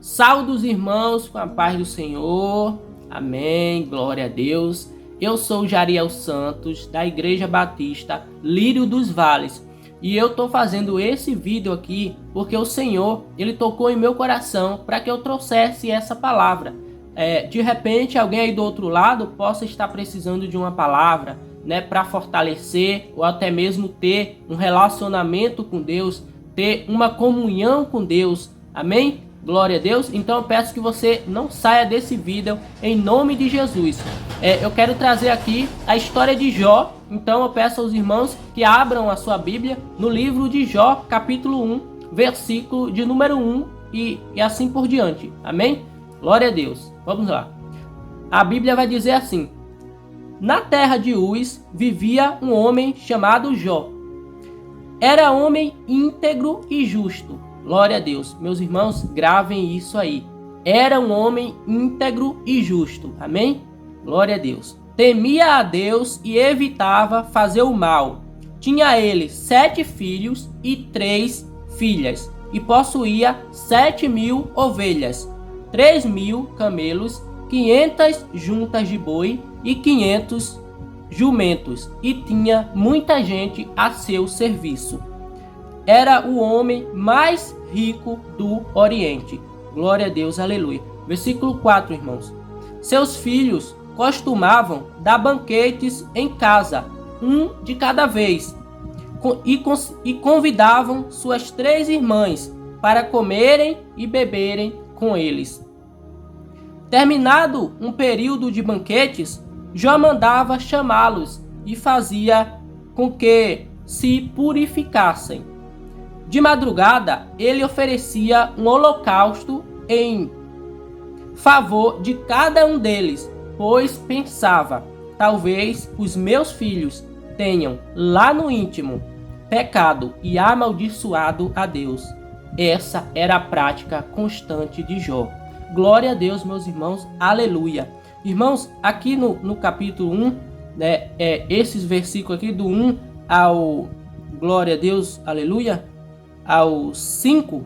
Saudos irmãos com a paz do Senhor. Amém. Glória a Deus. Eu sou Jariel Santos, da Igreja Batista Lírio dos Vales. E eu estou fazendo esse vídeo aqui porque o Senhor, Ele tocou em meu coração para que eu trouxesse essa palavra. De repente, alguém aí do outro lado possa estar precisando de uma palavra, né, para fortalecer ou até mesmo ter um relacionamento com Deus, ter uma comunhão com Deus. Amém? Glória a Deus. Então eu peço que você não saia desse vídeo em nome de Jesus. Eu quero trazer aqui a história de Jó. Então eu peço aos irmãos que abram a sua Bíblia no livro de Jó, capítulo 1, versículo de número 1 e assim por diante. Amém? Glória a Deus. Vamos lá. A Bíblia vai dizer assim: na terra de Uz vivia um homem chamado Jó. Era homem íntegro e justo. Glória a Deus. Meus irmãos, gravem isso aí. Era um homem íntegro e justo. Amém? Glória a Deus. Temia a Deus e evitava fazer o mal. Tinha ele 7 filhos e 3 filhas. E possuía 7.000 ovelhas, 3.000 camelos, 500 juntas de boi e 500 jumentos. E tinha muita gente a seu serviço. Era o homem mais rico do Oriente. Glória a Deus, aleluia. Versículo 4, irmãos. Seus filhos costumavam dar banquetes em casa, um de cada vez, e convidavam suas 3 irmãs para comerem e beberem com eles. Terminado um período de banquetes, Jó mandava chamá-los e fazia com que se purificassem. De madrugada, ele oferecia um holocausto em favor de cada um deles, pois pensava: talvez os meus filhos tenham lá no íntimo pecado e amaldiçoado a Deus. Essa era a prática constante de Jó. Glória a Deus, meus irmãos, aleluia. Irmãos, aqui no capítulo 1, né, esses versículos aqui do 1 ao, glória a Deus, aleluia, ao 5,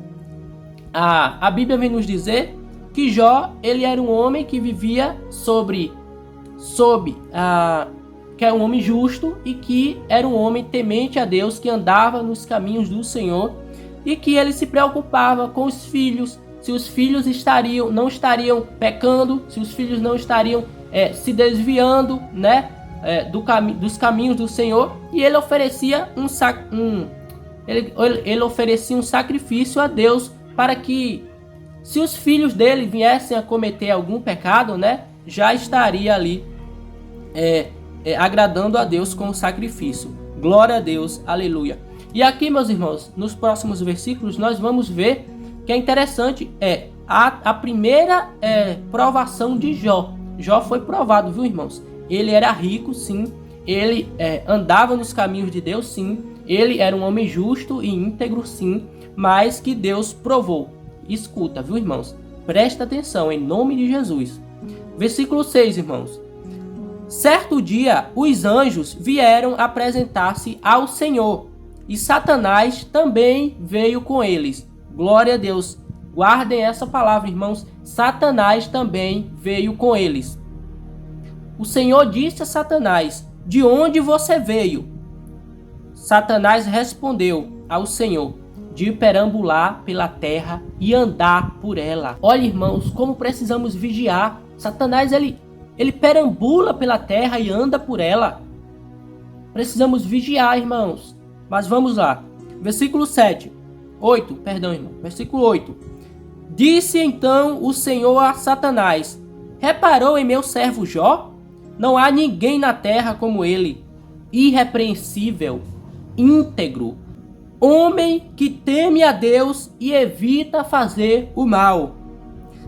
a Bíblia vem nos dizer que Jó, ele era um homem que vivia que era um homem justo e que era um homem temente a Deus, que andava nos caminhos do Senhor e que ele se preocupava com os filhos, se os filhos não estariam pecando, se os filhos não estariam se desviando, né, dos caminhos do Senhor. E ele oferecia ele oferecia um sacrifício a Deus para que, se os filhos dele viessem a cometer algum pecado, né, já estaria ali agradando a Deus com o sacrifício. Glória a Deus, aleluia. E aqui, meus irmãos, nos próximos versículos nós vamos ver que é interessante a primeira provação de Jó. Jó foi provado, viu, irmãos? Ele era rico, sim. Ele andava nos caminhos de Deus, sim. Ele era um homem justo e íntegro, sim. Mas que Deus provou. Escuta, viu, irmãos? Presta atenção, em nome de Jesus. Versículo 6, irmãos. Certo dia, os anjos vieram apresentar-se ao Senhor. E Satanás também veio com eles. Glória a Deus. Guardem essa palavra, irmãos. Satanás também veio com eles. O Senhor disse a Satanás: de onde você veio? Satanás respondeu ao Senhor: de perambular pela terra e andar por ela. Olha, irmãos, como precisamos vigiar. Satanás, ele perambula pela terra e anda por ela. Precisamos vigiar, irmãos. Mas vamos lá. Versículo 8, irmão. Versículo 8. Disse então o Senhor a Satanás: reparou em meu servo Jó? Não há ninguém na terra como ele, irrepreensível, íntegro, homem que teme a Deus e evita fazer o mal.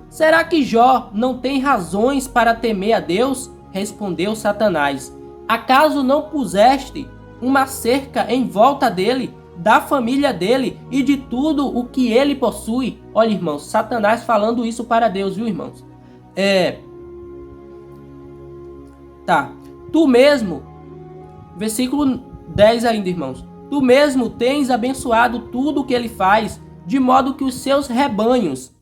Será que Jó não tem razões para temer a Deus? Respondeu Satanás. Acaso não puseste uma cerca em volta dele, da família dele e de tudo o que ele possui? Olha, irmãos, Satanás falando isso para Deus, viu, irmãos? Tu mesmo, versículo 10 ainda, irmãos. Tu mesmo tens abençoado tudo o que ele faz, de modo que os seus rebanhos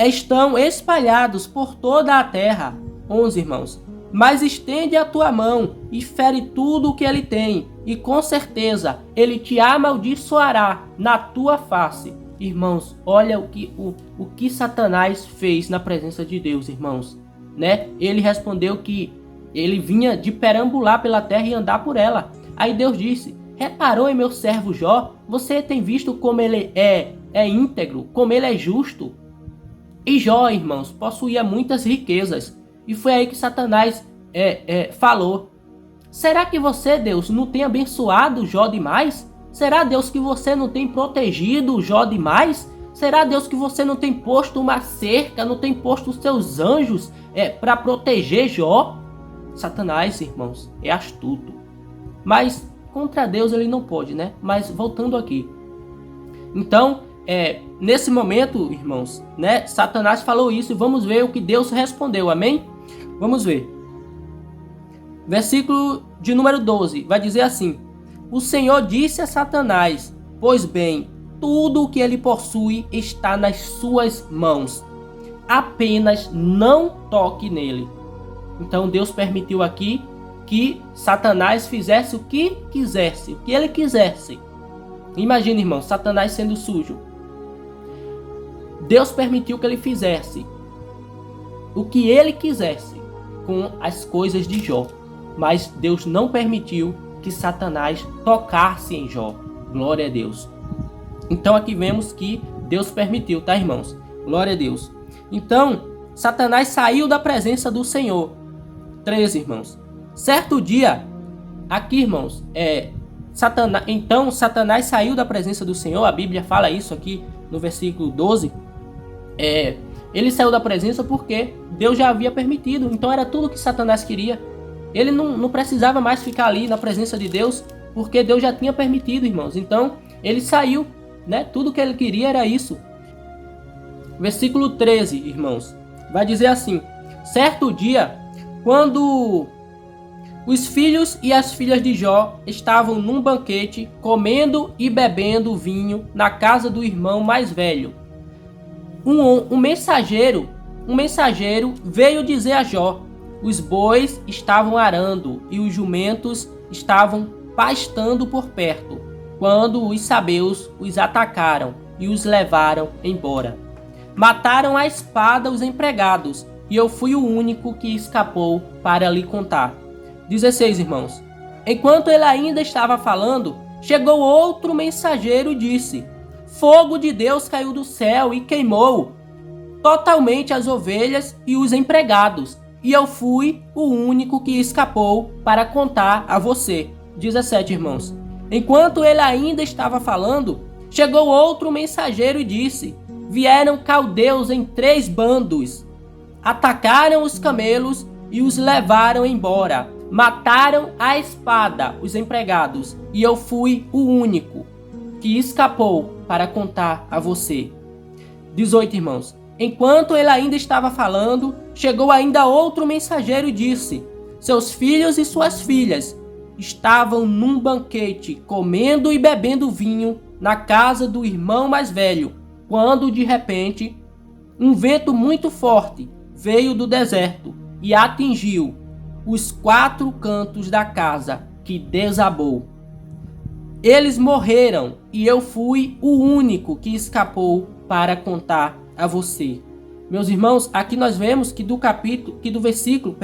estão espalhados por toda a terra. 11, irmãos. Mas estende a tua mão e fere tudo o que ele tem, e com certeza ele te amaldiçoará na tua face. Irmãos, olha o que Satanás fez na presença de Deus, irmãos. Né? Ele respondeu que ele vinha de perambular pela terra e andar por ela. Aí Deus disse: reparou em meu servo Jó? Você tem visto como ele é íntegro, como ele é justo? E Jó, irmãos, possuía muitas riquezas. E foi aí que Satanás falou: será que você, Deus, não tem abençoado Jó demais? Será, Deus, que você não tem protegido Jó demais? Será, Deus, que você não tem posto uma cerca, não tem posto os seus anjos para proteger Jó? Satanás, irmãos, é astuto. Mas contra Deus ele não pode, né? Mas voltando aqui. Então, nesse momento, irmãos, né, Satanás falou isso e vamos ver o que Deus respondeu, amém? Vamos ver. Versículo de número 12, vai dizer assim: o Senhor disse a Satanás: pois bem, tudo o que ele possui está nas suas mãos, apenas não toque nele. Então Deus permitiu aqui que Satanás fizesse o que quisesse, o que ele quisesse. Imagina, irmão, Satanás sendo sujo. Deus permitiu que ele fizesse o que ele quisesse com as coisas de Jó. Mas Deus não permitiu que Satanás tocasse em Jó. Glória a Deus. Então aqui vemos que Deus permitiu, tá, irmãos? Glória a Deus. Então, Satanás saiu da presença do Senhor. 13, irmãos. Certo dia, aqui, irmãos, Satanás saiu da presença do Senhor. A Bíblia fala isso aqui no versículo 12. Ele saiu da presença porque Deus já havia permitido. Então era tudo que Satanás queria. Ele não precisava mais ficar ali na presença de Deus, porque Deus já tinha permitido, irmãos. Então ele saiu, né? Tudo que ele queria era isso. Versículo 13, irmãos, vai dizer assim: certo dia, quando os filhos e as filhas de Jó estavam num banquete, comendo e bebendo vinho na casa do irmão mais velho, um mensageiro veio dizer a Jó: os bois estavam arando e os jumentos estavam pastando por perto, quando os sabeus os atacaram e os levaram embora. Mataram à espada os empregados, e eu fui o único que escapou para lhe contar. 16, irmãos. Enquanto ele ainda estava falando, chegou outro mensageiro e disse: fogo de Deus caiu do céu e queimou totalmente as ovelhas e os empregados, e eu fui o único que escapou para contar a você. 17, irmãos. Enquanto ele ainda estava falando, chegou outro mensageiro e disse: vieram caldeus em 3 bandos, atacaram os camelos e os levaram embora, mataram à espada os empregados, e eu fui o único que escapou para contar a você. 18, irmãos. Enquanto ele ainda estava falando, chegou ainda outro mensageiro e disse: seus filhos e suas filhas estavam num banquete, comendo e bebendo vinho na casa do irmão mais velho, quando de repente um vento muito forte veio do deserto e atingiu os 4 cantos da casa, que desabou. Eles morreram e eu fui o único que escapou para contar a você. Meus irmãos, aqui nós vemos que do versículo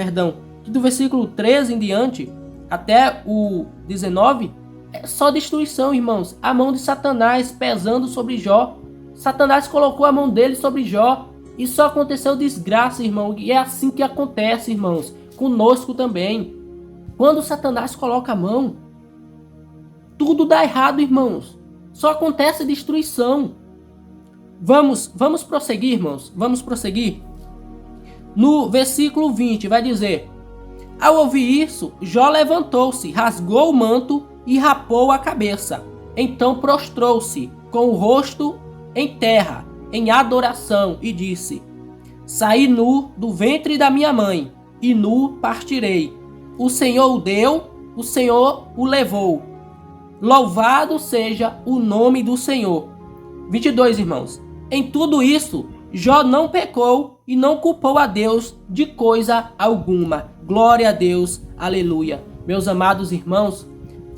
13 em diante até o 19 é só destruição, irmãos. A mão de Satanás pesando sobre Jó. Satanás colocou a mão dele sobre Jó e só aconteceu desgraça, irmão. E é assim que acontece, irmãos, conosco também. Quando Satanás coloca a mão, tudo dá errado, irmãos. Só acontece destruição. Vamos prosseguir, irmãos. Vamos prosseguir. No versículo 20 vai dizer: ao ouvir isso, Jó levantou-se, rasgou o manto e rapou a cabeça. Então prostrou-se com o rosto em terra, em adoração, e disse: saí nu do ventre da minha mãe, e nu partirei. O Senhor o deu, o Senhor o levou. Louvado seja o nome do Senhor. 22, irmãos. Em tudo isso, Jó não pecou e não culpou a Deus de coisa alguma. Glória a Deus, aleluia. Meus amados irmãos,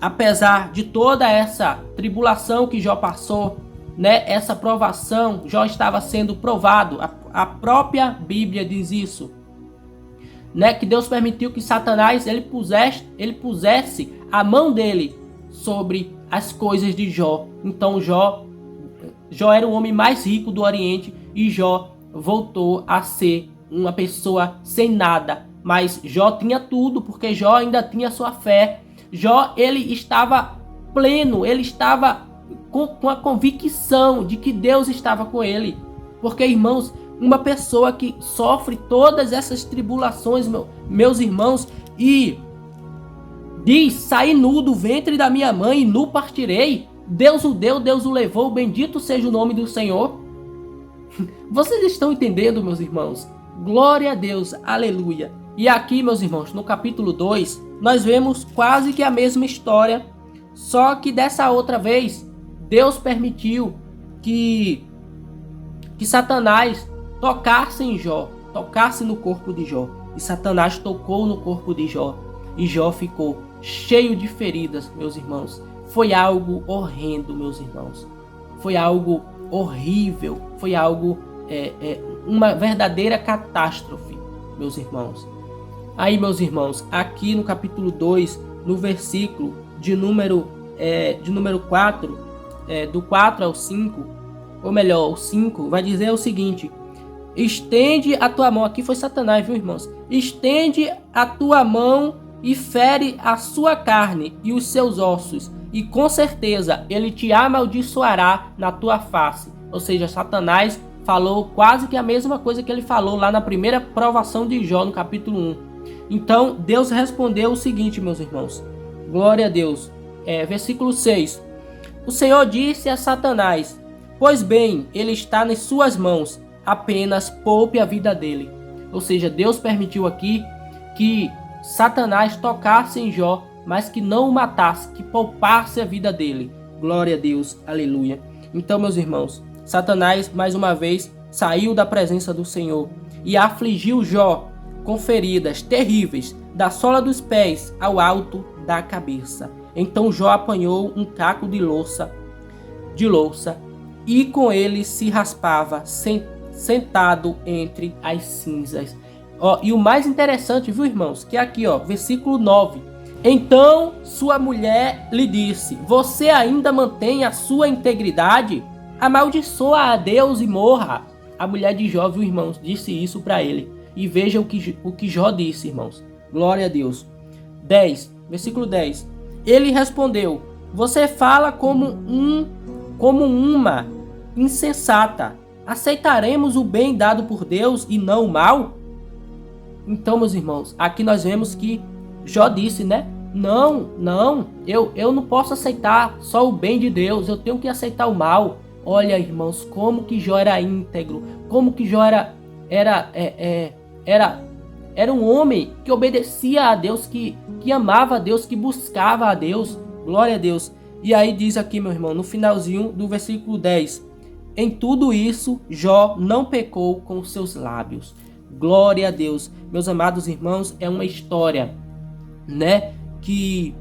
apesar de toda essa tribulação que Jó passou, né, essa provação, Jó estava sendo provado. A própria Bíblia diz isso, né, que Deus permitiu que Satanás ele pusesse a mão dele sobre as coisas de Jó. Então Jó era o homem mais rico do Oriente e Jó voltou a ser uma pessoa sem nada. Mas Jó tinha tudo, porque Jó ainda tinha sua fé. Jó, ele estava pleno, ele estava com a convicção de que Deus estava com ele. Porque, irmãos, uma pessoa que sofre todas essas tribulações, meus irmãos, e diz, saí nu do ventre da minha mãe e nu partirei. Deus o deu, Deus o levou, bendito seja o nome do Senhor. Vocês estão entendendo, meus irmãos? Glória a Deus, aleluia. E aqui, meus irmãos, no capítulo 2, nós vemos quase que a mesma história, só que dessa outra vez, Deus permitiu que Satanás tocasse em Jó, tocasse no corpo de Jó. E Satanás tocou no corpo de Jó, e Jó ficou cheio de feridas, meus irmãos. Foi algo horrendo, meus irmãos. Foi algo horrível. Foi algo, uma verdadeira catástrofe, meus irmãos. Aí, meus irmãos, aqui no capítulo 2, no versículo de número 4, do 4 ao 5, ou melhor, o 5, vai dizer o seguinte: estende a tua mão, aqui foi Satanás, viu, irmãos? Estende a tua mão e fere a sua carne e os seus ossos, e com certeza ele te amaldiçoará na tua face. Ou seja, Satanás falou quase que a mesma coisa que ele falou lá na primeira provação de Jó, no capítulo 1. Então, Deus respondeu o seguinte, meus irmãos. Glória a Deus. Versículo 6. O Senhor disse a Satanás: pois bem, ele está nas suas mãos, apenas poupe a vida dele. Ou seja, Deus permitiu aqui que Satanás tocasse em Jó, mas que não o matasse, que poupasse a vida dele. Glória a Deus, aleluia. Então, meus irmãos, Satanás, mais uma vez, saiu da presença do Senhor e afligiu Jó com feridas terríveis, da sola dos pés ao alto da cabeça. Então Jó apanhou um caco de louça, e com ele se raspava, sentado entre as cinzas. E o mais interessante, viu, irmãos, que aqui, versículo 9. Então sua mulher lhe disse: você ainda mantém a sua integridade? Amaldiçoa a Deus e morra. A mulher de Jó, viu, irmãos, disse isso para ele. E veja o que Jó disse, irmãos. Glória a Deus. 10, versículo 10. Ele respondeu: você fala como uma insensata. Aceitaremos o bem dado por Deus e não o mal? Então, meus irmãos, aqui nós vemos que Jó disse, né? Não, eu não posso aceitar só o bem de Deus, eu tenho que aceitar o mal. Olha, irmãos, como que Jó era íntegro, como que Jó era um homem que obedecia a Deus, que amava a Deus, que buscava a Deus. Glória a Deus. E aí diz aqui, meu irmão, no finalzinho do versículo 10: em tudo isso, Jó não pecou com os seus lábios. Glória a Deus. Meus amados irmãos, é uma história, né, que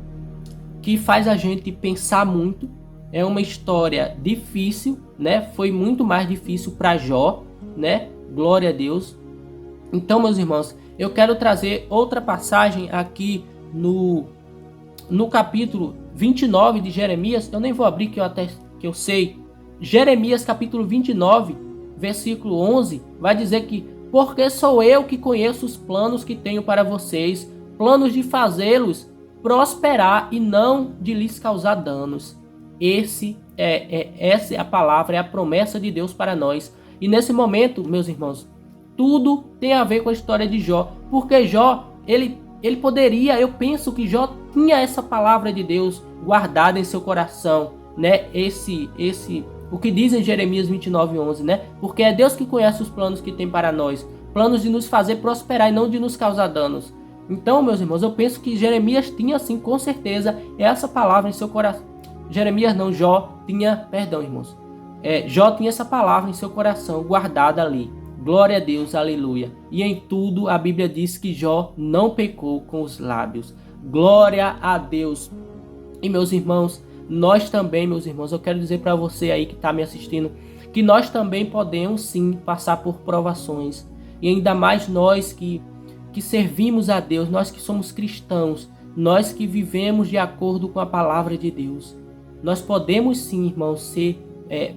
faz a gente pensar muito. É uma história difícil, né? Foi muito mais difícil para Jó, né? Glória a Deus. Então, meus irmãos, eu quero trazer outra passagem aqui no capítulo 29 de Jeremias. Eu nem vou abrir, que eu sei. Jeremias capítulo 29, versículo 11, vai dizer que: porque sou eu que conheço os planos que tenho para vocês, planos de fazê-los prosperar e não de lhes causar danos. Essa é a palavra, é a promessa de Deus para nós. E nesse momento, meus irmãos, tudo tem a ver com a história de Jó, porque Jó, ele poderia, eu penso que Jó tinha essa palavra de Deus guardada em seu coração, né? O que diz em Jeremias 29:11, né? Porque é Deus que conhece os planos que tem para nós, planos de nos fazer prosperar e não de nos causar danos. Então, meus irmãos, eu penso que Jeremias tinha, sim, com certeza, essa palavra em seu coração. Jó tinha, perdão, irmãos. Jó tinha essa palavra em seu coração, guardada ali. Glória a Deus, aleluia. E em tudo a Bíblia diz que Jó não pecou com os lábios. Glória a Deus. E meus irmãos, nós também, meus irmãos, eu quero dizer para você aí que está me assistindo, que nós também podemos sim passar por provações. E ainda mais nós que servimos a Deus, nós que somos cristãos, nós que vivemos de acordo com a palavra de Deus. Nós podemos sim, irmãos, ser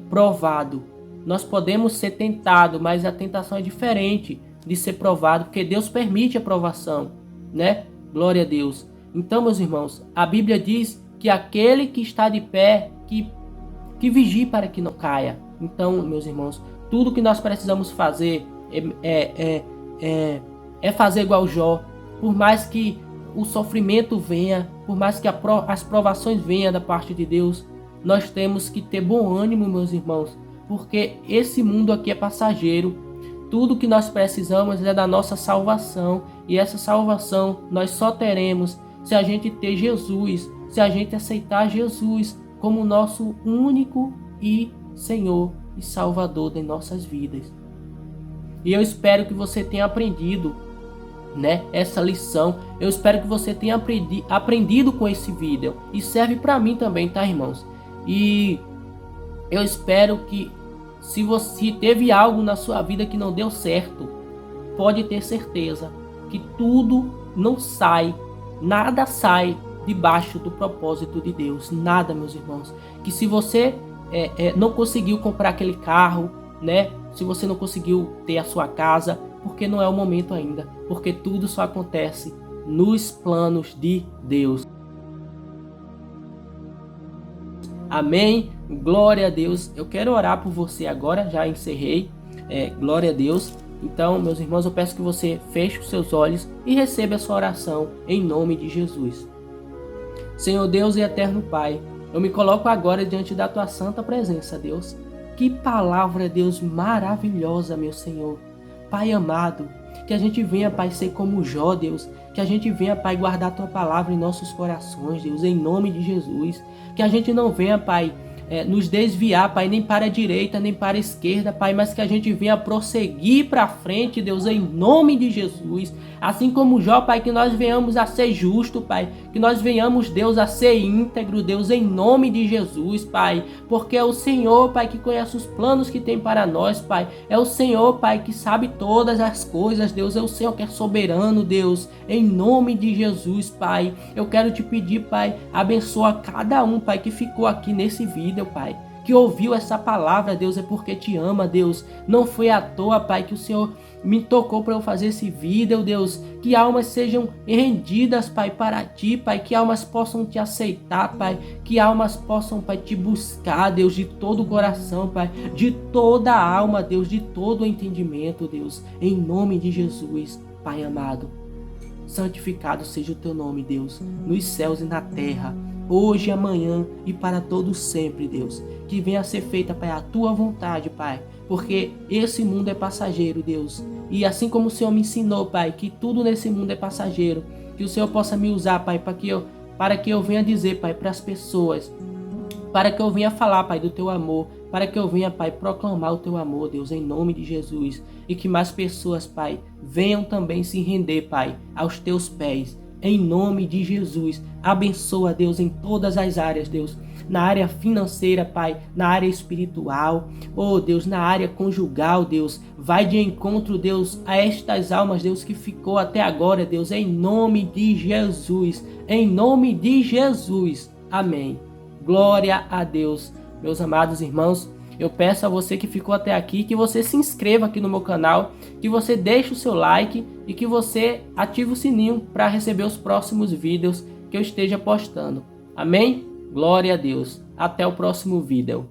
provado. Nós podemos ser tentado, mas a tentação é diferente de ser provado, porque Deus permite a provação, né? Glória a Deus. Então, meus irmãos, a Bíblia diz que aquele que está de pé, que vigie para que não caia. Então, meus irmãos, tudo que nós precisamos fazer é fazer igual Jó. Por mais que o sofrimento venha, por mais que as provações venham da parte de Deus, nós temos que ter bom ânimo, meus irmãos, porque esse mundo aqui é passageiro. Tudo que nós precisamos é da nossa salvação, e essa salvação nós só teremos se a gente ter Jesus, se a gente aceitar Jesus como nosso único e Senhor e Salvador de nossas vidas. E eu espero que você tenha aprendido, né, essa lição. Eu espero que você tenha aprendido com esse vídeo, e serve para mim também, tá, irmãos? E eu espero que, se você teve algo na sua vida que não deu certo, pode ter certeza que tudo não sai, nada sai debaixo do propósito de Deus. Nada, meus irmãos. Que se você não conseguiu comprar aquele carro, né? Se você não conseguiu ter a sua casa, porque não é o momento ainda. Porque tudo só acontece nos planos de Deus. Amém? Glória a Deus. Eu quero orar por você agora, já encerrei. Glória a Deus. Então, meus irmãos, eu peço que você feche os seus olhos e receba essa oração em nome de Jesus. Senhor Deus e eterno Pai, eu me coloco agora diante da tua santa presença, Deus. Que palavra, Deus, maravilhosa, meu Senhor. Pai amado, que a gente venha, Pai, ser como Jó, Deus. Que a gente venha, Pai, guardar a tua palavra em nossos corações, Deus, em nome de Jesus. Que a gente não venha, Pai, nos desviar, Pai, nem para a direita, nem para a esquerda, Pai, mas que a gente venha prosseguir para frente, Deus, em nome de Jesus. Assim como Jó, Pai, que nós venhamos a ser justo, Pai, que nós venhamos, Deus, a ser íntegro, Deus, em nome de Jesus, Pai, porque é o Senhor, Pai, que conhece os planos que tem para nós, Pai, é o Senhor, Pai, que sabe todas as coisas, Deus, é o Senhor que é soberano, Deus, em nome de Jesus, Pai. Eu quero te pedir, Pai, abençoa cada um, Pai, que ficou aqui nesse vídeo, Pai, que ouviu essa palavra, Deus, é porque te ama, Deus. Não foi à toa, Pai, que o Senhor me tocou para eu fazer esse vídeo, Deus. Que almas sejam rendidas, Pai, para ti, Pai. Que almas possam te aceitar, Pai. Que almas possam, Pai, te buscar, Deus, de todo o coração, Pai. De toda a alma, Deus, de todo o entendimento, Deus. Em nome de Jesus, Pai amado. Santificado seja o teu nome, Deus, nos céus e na terra, hoje e amanhã e para todo sempre, Deus. Que venha a ser feita, Pai, a tua vontade, Pai, porque esse mundo é passageiro, Deus. E assim como o Senhor me ensinou, Pai, que tudo nesse mundo é passageiro, que o Senhor possa me usar, Pai, para que eu venha dizer, Pai, para as pessoas, para que eu venha falar, Pai, do teu amor, para que eu venha, Pai, proclamar o teu amor, Deus, em nome de Jesus. E que mais pessoas, Pai, venham também se render, Pai, aos teus pés, em nome de Jesus. Abençoa, Deus, em todas as áreas, Deus. Na área financeira, Pai, na área espiritual, oh Deus, na área conjugal, Deus. Vai de encontro, Deus, a estas almas, Deus, que ficou até agora, Deus, em nome de Jesus. Em nome de Jesus. Amém. Glória a Deus. Meus amados irmãos, eu peço a você que ficou até aqui, que você se inscreva aqui no meu canal, que você deixe o seu like e que você ative o sininho para receber os próximos vídeos que eu esteja postando. Amém? Glória a Deus. Até o próximo vídeo.